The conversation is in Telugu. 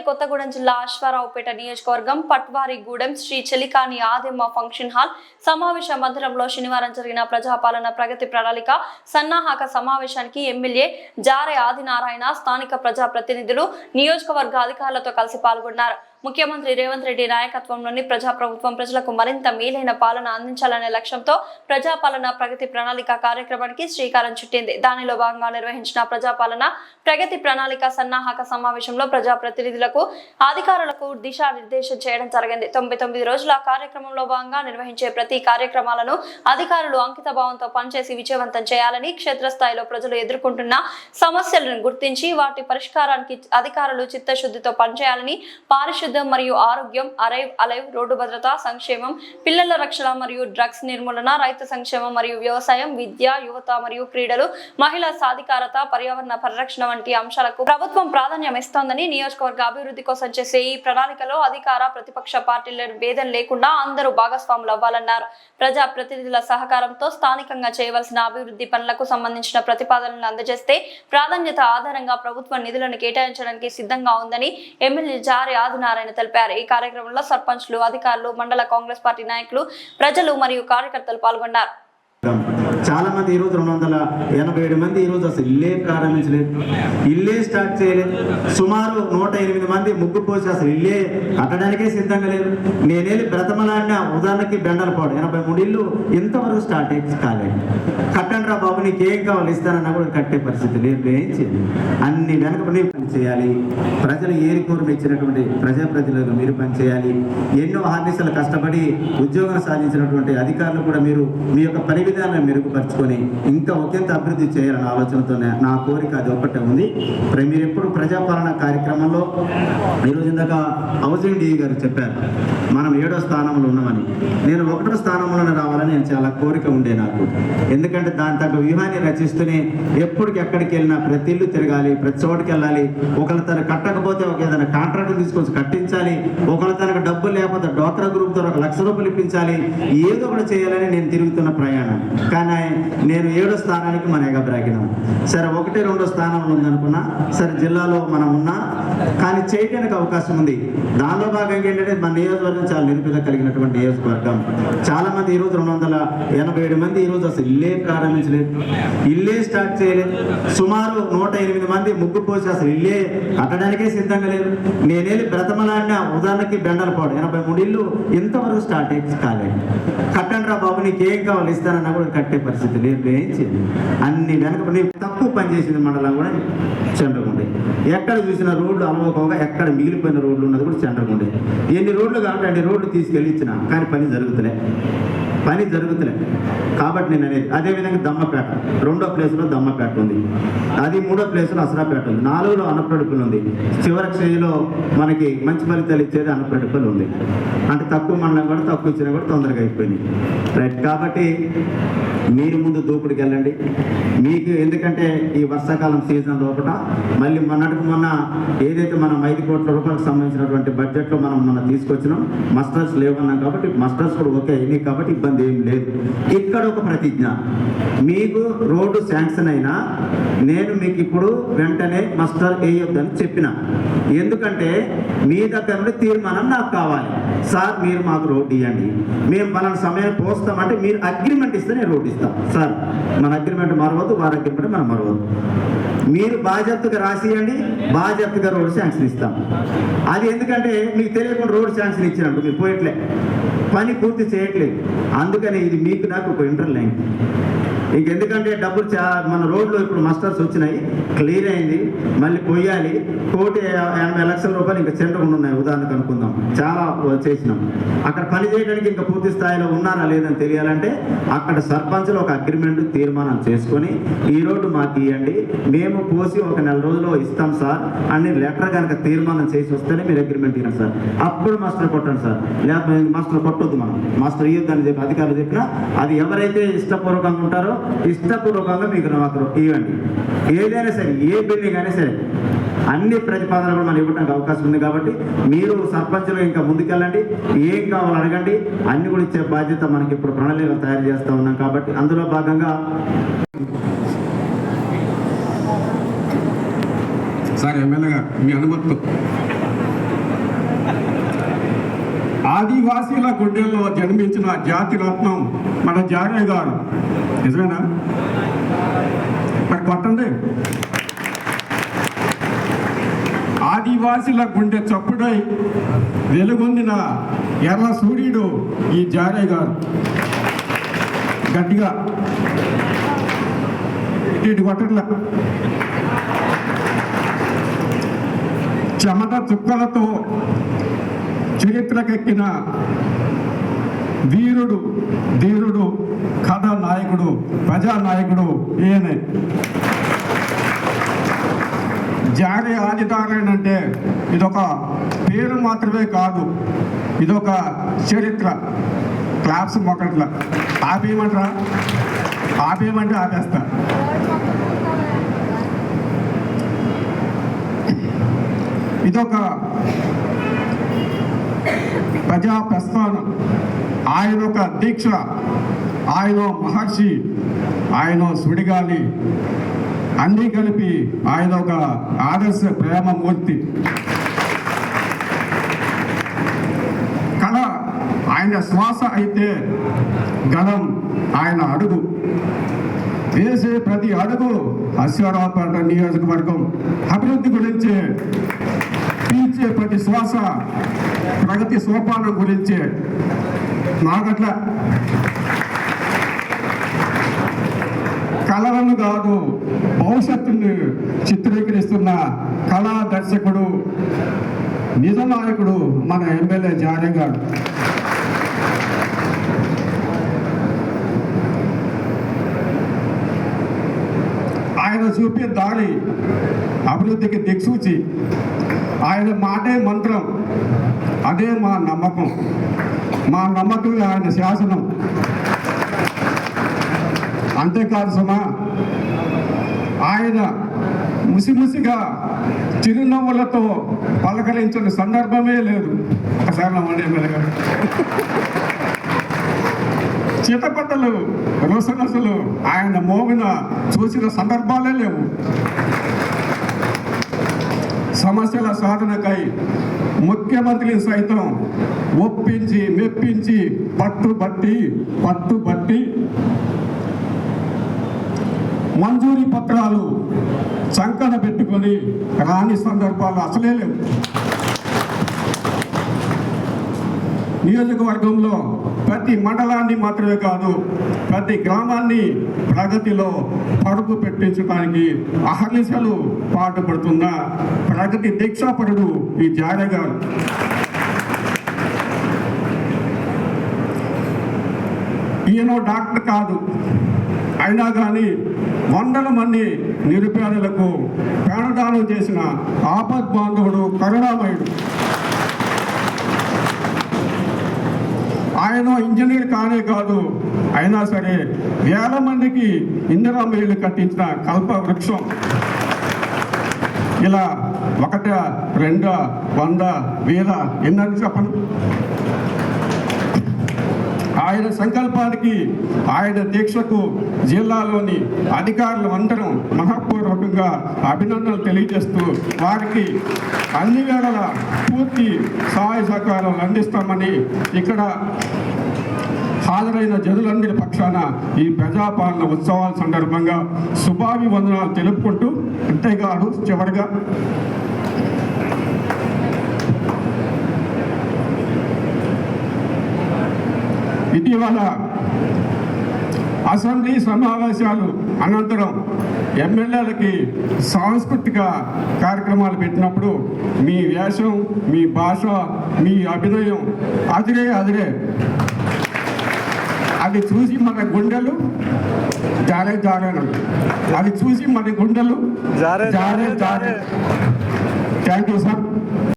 కొత్తగూడెం జిల్లా అశ్వారావుపేట నియోజకవర్గం పట్వారిగూడెం శ్రీ చెలికాని ఆదిమ్మ ఫంక్షన్ హాల్ సమావేశ మందిరంలో శనివారం జరిగిన ప్రజాపాలన ప్రగతి ప్రణాళిక సన్నాహక సమావేశానికి ఎమ్మెల్యే జారె ఆదినారాయణ స్థానిక ప్రజాప్రతినిధులు నియోజకవర్గ అధికారులతో కలిసి పాల్గొన్నారు. ముఖ్యమంత్రి రేవంత్ రెడ్డి నాయకత్వంలోని ప్రజాప్రభుత్వం ప్రజలకు మరింత మేలైన పాలన అందించాలనే లక్ష్యంతో ప్రజాపాలన ప్రగతి ప్రణాళిక కార్యక్రమానికి శ్రీకారం చుట్టింది. దానిలో భాగంగా నిర్వహించిన ప్రజాపాలన ప్రగతి ప్రణాళిక సన్నాహక సమావేశంలో ప్రజాప్రతినిధులకు అధికారులకు దిశానిర్దేశం చేయడం జరిగింది. 99 రోజుల కార్యక్రమంలో భాగంగా నిర్వహించే ప్రతి కార్యక్రమాలను అధికారులు అంకిత భావంతో పనిచేసి విజయవంతం చేయాలని, క్షేత్రస్థాయిలో ప్రజలు ఎదుర్కొంటున్న సమస్యలను గుర్తించి వాటి పరిష్కారానికి అధికారులు చిత్తశుద్ధితో పనిచేయాలని, పారిశుద్ధ్యం మరియు ఆరోగ్యం, అలైవ్ రోడ్డు భద్రత, సంక్షేమం, పిల్లల రక్షణ మరియు డ్రగ్స్ నిర్మూలన, రైతు సంక్షేమం మరియు వ్యవసాయం, విద్య, యువత మరియు క్రీడలు, మహిళా సాధికారత, పర్యావరణ పరిరక్షణ వంటి అంశాలకు ప్రభుత్వం ప్రాధాన్యం ఇస్తోందని, నియోజకవర్గ అభివృద్ధి కోసం చేసే ఈ ప్రణాళికలో అధికార ప్రతిపక్ష పార్టీల భేదం లేకుండా అందరూ భాగస్వాములు అవ్వాలన్నారు. ప్రజా ప్రతినిధుల సహకారంతో స్థానికంగా చేయవలసిన అభివృద్ధి పనులకు సంబంధించిన ప్రతిపాదనలను అందజేస్తే ప్రాధాన్యత ఆధారంగా ప్రభుత్వ నిధులను కేటాయించడానికి సిద్ధంగా ఉందని ఎమ్మెల్యే జారె ఆదినారాయణ తెలిపారు. ఈ కార్యక్రమంలో సర్పంచ్లు, అధికారులు, మండల కాంగ్రెస్ పార్టీ నాయకులు, ప్రజలు మరియు కార్యకర్తలు పాల్గొన్నారు. చాలా మంది ఈరోజు 287 మంది ఈరోజు అసలు ఇల్లే ప్రారంభించలేదు, ఇల్లే స్టార్ట్ చేయలేదు. సుమారు 108 మంది ముగ్గు పోసి అసలు ఇల్లే కట్టడానికే సిద్ధంగా లేదు. నేనేది బ్రతమలాడిన ఉదాహరణకి బెండలపాడు 83 ఇల్లు ఇంతవరకు స్టార్ట్ కాలేదు. కట్టండి రా బాబు, నీకు ఏం కావాలి ఇస్తానన్నా కూడా కట్టే పరిస్థితి లేదు. ఏం చేయాలి? అన్ని వెనకబడి పని చేయాలి. ప్రజలు ఏరికోరుని ఇచ్చినటువంటి ప్రజాప్రతినిధులు మీరు పని చేయాలి. ఎన్నో హార్నిసలు కష్టపడి ఉద్యోగం సాధించినటువంటి అధికారులు కూడా మీరు మీ యొక్క పని విధానాన్ని మెరుగుపరుచుకొని ఇంకా ఒకంత అభివృద్ధి చేయాలనే ఆలోచనతో నా కోరిక అది ఒక్కటే ఉంది. మీరు ఎప్పుడు ప్రజాపాలన కార్యక్రమంలో ఈరోజు ఇందాక హౌసింగ్ డీ గారు చెప్పారు మనం 7వ స్థానంలో ఉన్నామని. నేను 1వ స్థానంలోనే రావాలని నేను చాలా కోరిక ఉండే నాకు. ఎందుకంటే దాని తగ్గ వ్యూహాన్ని రచిస్తూనే ఎప్పటికి ఎక్కడికి వెళ్ళినా ప్రతి ఇల్లు తిరగాలి, ప్రతి చోటుకి వెళ్ళాలి. ఒకళ్ళ తన కట్టకపోతే ఒక ఏదైనా కాంట్రాక్ట్ తీసుకొచ్చి కట్టించాలి, ఒకళ్ళ తనకు డబ్బులు లేకపోతే డోక్రా గ్రూప్తో 1 లక్ష రూపాయలు ఇప్పించాలి. ఏదో ఒకటి చేయాలని నేను తిరుగుతున్న ప్రయాణం. కానీ నేను 7వ స్థానానికి మన ఎగబ్రాకినాం. సరే 1, 2వ స్థానంలో ఉందనుకున్నా, సరే జిల్లాలో మనం ఉన్నా కానీ చేయడానికి అవకాశం ఉంది. దానిలో భాగంగా ఏంటంటే మన నియోజకవర్గం చాలా నిరుపేద కలిగినటువంటి నియోజకవర్గం. చాలా మంది ఈరోజు 287 మంది ఈరోజు అసలు ఇల్లే ప్రారంభించలేదు, ఇల్లే స్టార్ట్ చేయలేదు. సుమారు 108 మంది ముగ్గు పోసి అసలు ఇల్లే కట్టడానికే సిద్ధంగా లేదు. నేనేది బ్రతమలాడిన ఉదాహరణకి బెండలపాడు 83 ఇల్లు ఇంతవరకు స్టార్ట్ కాలేదు. కట్టండి రా బాబు, నీకు ఏం కావాలి ఇస్తానన్నా కూడా కట్టే పరిస్థితి లేదు. ఏం చేయాలి? అన్ని వెనకబడి తక్కువ పనిచేసింది మండలం కూడా చంద్రగుండే. ఎక్కడ చూసిన రోడ్లు అలవకోగా ఎక్కడ మిగిలిపోయిన రోడ్లు ఉన్నది కూడా చంద్రగుండే. ఎన్ని రోడ్లు కాబట్టి అన్ని రోడ్లు తీసుకెళ్ళి ఇచ్చిన కానీ పని జరుగుతులే కాబట్టి నేను అనేది. అదేవిధంగా దమ్మపేట 2వ ప్లేస్లో దమ్మపేట ఉంది, అది 3వ ప్లేస్లో అసరాపేట ఉంది, 4లో అనపడుపులు ఉంది, చివరి క్షేయిలో మనకి మంచి ఫలితాలు ఇచ్చేది అనపడుపులు ఉంది. అంటే తక్కువ మండలం కూడా తక్కువ ఇచ్చినా కూడా తొందరగా అయిపోయింది. రైట్. కాబట్టి మీరు ముందు దూకుడికి వెళ్ళండి. మీకు ఎందుకంటే ఈ వర్షాకాలం సీజన్ లోపల మళ్ళీ మొన్న ఏదైతే మనం 5 కోట్ల రూపాయలకు సంబంధించినటువంటి బడ్జెట్లో మనం తీసుకొచ్చినాం, మస్టర్స్ లేవన్నాం కాబట్టి మస్టర్స్ కూడా ఓకే అయినాయి కాబట్టి ఇబ్బంది ఏం లేదు. ఇక్కడ ఒక ప్రతిజ్ఞ, మీకు రోడ్డు శాంక్షన్ అయినా నేను మీకు ఇప్పుడు వెంటనే మస్టర్ వేయొద్దని చెప్పిన. ఎందుకంటే మీ దగ్గర నుండి తీర్మానం నాకు కావాలి. సార్ మీరు మాకు రోడ్డు ఇవ్వండి, మేము పలానా సమయం పోస్తామంటే మీరు అగ్రిమెంట్ ఇస్తే నేను రోడ్డు ఇస్తాం. సార్ మన అగ్రిమెంట్ మరవద్దు, వారి అగ్రిమెంట్ మనం మరవద్దు. మీరు బాధ్యతగా రాసియండి, బాధ్యతగా రోడ్డు శాంక్షన్ ఇస్తాం. అది ఎందుకంటే మీకు తెలియకుండా రోడ్డు శాంక్షన్ ఇచ్చినట్టు మీరు పోయట్లే, పని పూర్తి చేయట్లేదు. అందుకని ఇది మీకు నాకు ఒక ఇంటర్లైన్. ఇంకెందుకంటే డబ్బులు మన రోడ్లు ఇప్పుడు మస్టర్స్ వచ్చినాయి, క్లియర్ అయింది, మళ్ళీ పొయ్యాలి. 1,80,00,000 రూపాయలు ఇంకా చెండకుండా ఉన్నాయి. ఉదాహరణకు అనుకుందాం, చాలా చేసినాం. అక్కడ పని చేయడానికి ఇంకా పూర్తి స్థాయిలో ఉన్నారా లేదని తెలియాలంటే అక్కడ సర్పంచ్లు ఒక అగ్రిమెంట్ తీర్మానం చేసుకొని ఈ రోడ్డు మాకు ఇవ్వండి, మేము పోసి 1 నెల రోజుల్లో ఇస్తాం సార్ అని లెటర్ కనుక తీర్మానం చేసి వస్తేనే మీరు అగ్రిమెంట్ ఇవ్వండి సార్. అప్పుడు మాస్టర్ కొట్టండి సార్, లేకపోతే మాస్టర్ కొట్టొద్దు, మనం మాస్టర్ ఇవ్వద్దని చెప్పి అధికారులు చెప్పినా అది ఎవరైతే ఇష్టపూర్వకంగా ఉంటారో ఇష్టపూర్వకంగా మీకు నాకు ఇవ్వండి. ఏదైనా సరే, ఏ బిల్డింగ్ అయినా సరే అన్ని ప్రతిపాదనలు మనం ఇవ్వడానికి అవకాశం ఉంది. కాబట్టి మీరు సర్పంచులు ఇంకా ముందుకెళ్ళండి, ఏం కావాలో అడగండి, అన్ని కూడా ఇచ్చే బాధ్యత మనకి ఇప్పుడు ప్రణాళికలు తయారు చేస్తూ ఉన్నాం. కాబట్టి అందులో భాగంగా సార్ ఎమ్మెల్యే గారు మీ అనుమతితో ఆదివాసీల గుండెల్లో జన్మించిన జాతి రత్నం మన జారే గారు. నిజమేనా? మరి కొట్టండి. ఆదివాసీల గుండె చప్పుడై వెలుగొందిన ఎర్ర సూర్యుడు ఈ జారే గారు. గట్టిగా ఇటు కొట్టట్ల. చెమట చుక్కలతో చరిత్రకెక్కిన వీరుడు, ధీరుడు, కథా నాయకుడు, ప్రజానాయకుడు ఈయనే. జారే ఆదినారాయణ అంటే ఇదొక పేరు మాత్రమే కాదు, ఇదొక చరిత్ర. క్లాప్స్ మొక్కట్ల. ఆపేయమంటారా? ఆపేయమంటే ఆపేస్తా. ఇదొక ప్రజా ప్రస్థానం. ఆయన ఒక దీక్ష, ఆయన మహర్షి, ఆయన సుడిగాలి, అన్నీ కలిపి ఆయన ఒక ఆదర్శ ప్రేమమూర్తి. కళ ఆయన శ్వాస అయితే గలం ఆయన అడుగు. వేసే ప్రతి అడుగు అశ్వారావుపేట నియోజకవర్గం అభివృద్ధి గురించి, పీల్చే ప్రతి శ్వాస ప్రగతి సోపానం గురించే. నాగట్ల కళలను కాదు భవిష్యత్తుని చిత్రీకరిస్తున్న కళా దర్శకుడు, నిజ నాయకుడు మన ఎమ్మెల్యే జారే గారు. ఆయన చూపే దారి అభివృద్ధికి దిక్సూచి. ఆయన మాటే మంత్రం, అదే మా నమ్మకం. మా నమ్మకమే ఆయన శాసనం. అంతేకాదు సుమా, ఆయన ముసిముసిగా చిరునవ్వులతో పలకరించిన సందర్భమే లేదు. ఒకసారి నమ్మండి ఎమ్మెల్యే గారు. చితపట్టలు, రుసరసులు ఆయన మోగిన చూసిన సందర్భాలే లేవు. సమస్యల సాధనకై ముఖ్యమంత్రిని సైతం ఒప్పించి మెప్పించి పట్టుబట్టి మంజూరీ పత్రాలు చంకన పెట్టుకొని రాని సందర్భాలు అసలే లేవు. నియోజకవర్గంలో ప్రతి మండలాన్ని మాత్రమే కాదు, ప్రతి గ్రామాన్ని ప్రగతిలో పరుగు పెట్టించడానికి అహర్నిశలు పాటుపడుతున్న ప్రగతి దీక్షాపరుడు ఈ జారే గారు. ఈయన డాక్టర్ కాదు, అయినా కానీ వందల మంది నిరుపేదలకు ప్రాణదానం చేసిన ఆపద్బాంధవుడు, కరుణామయుడు. ఆయన ఇంజనీర్ కానే కాదు, అయినా సరే వేల మందికి ఇందిరామేలు కట్టించిన కల్ప వృక్షం. ఇలా 1, 2, 100, 1000 ఎన్నని చెప్పను. ఆయన సంకల్పానికి, ఆయన దీక్షకు జిల్లాలోని అధికారులు అందరం మనఃపూర్వకంగా అభినందనలు తెలియజేస్తూ వారికి అన్ని వేళల పూర్తి సహాయ సహకారాలు అందిస్తామని ఇక్కడ హాజరైన జనులందరి పక్షాన ఈ ప్రజాపాలన ఉత్సవాల సందర్భంగా శుభాభివందనాలు తెలుపుకుంటూ, అంతేకాదు చివరిగా ఇటీవల అసెంబ్లీ సమావేశాలు అనంతరం ఎమ్మెల్యేలకి సాంస్కృతిక కార్యక్రమాలు పెట్టినప్పుడు మీ వేషం, మీ భాష, మీ అభినయం అదిరే. అది చూసి మన గుండెలు జారే. అది చూసి మన గుండెలు జారే. Thank you sir.